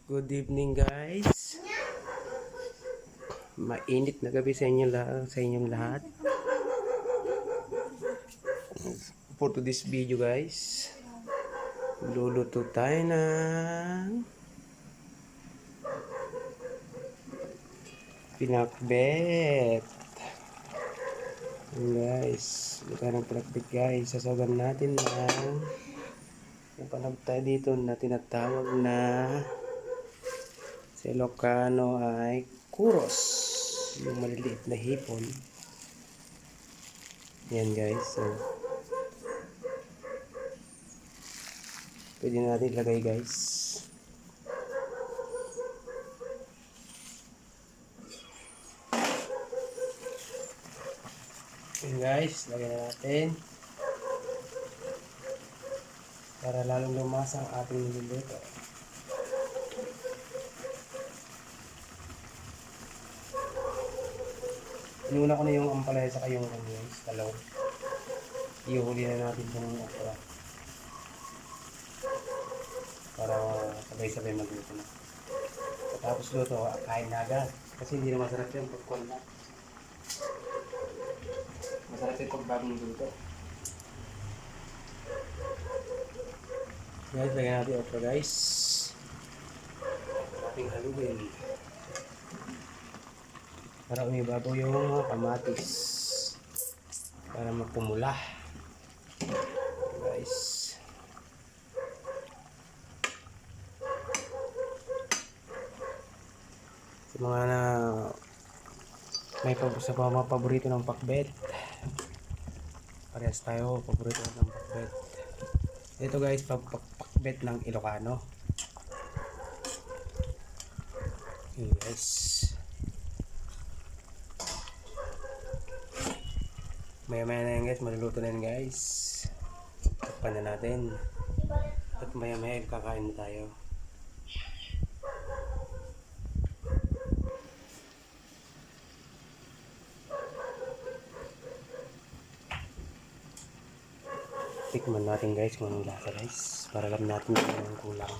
Good evening guys. Mainit na gabi sa inyong lahat. For this video guys, luluto tayo ng pinakbet. Guys, luto ng pinakbet guys. Sasawagan natin ng yung panab tayo dito na tinatawag na sa Ilocano ay kuros, yung maliliit na hipon. Yan guys, so pwede natin ilagay guys. Yan guys, lagyan na natin para lalong lumasa ang ating niluluto. Inuna ko na yung ampalaya sa kayong guys, talong. Ihuli na natin itong okra para sabay-sabay magluto na. Tapos luto, kain na agad. Kasi hindi na masarap yung popcorn na. Masarap yung pag bagong luto. Guys, lagyan natin okra guys. Ating haluin para umibabaw yung mga kamatis para magpumula guys. Sa mga na may sa mga paborito ng pakbet, parehas tayo paborito ng pakbet. Ito guys, pakbet ng Ilocano. Okay guys, maya-maya na yan guys, maluluto na yan guys. Takpan na natin at maya-maya kakain na tayo. Tikman natin guys kung anong lasa guys, para alam natin kung anong kulang.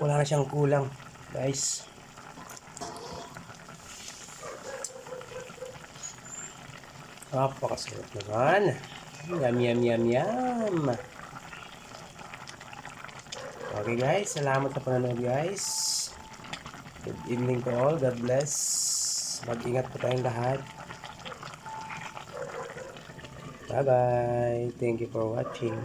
Wala na siyang kulang guys. Napakasarap naman. Yum yum yum yum. Okay guys, salamat sa panonood guys. Good evening to all. God bless. Mag-ingat po tayong lahat. Bye bye. Thank you for watching.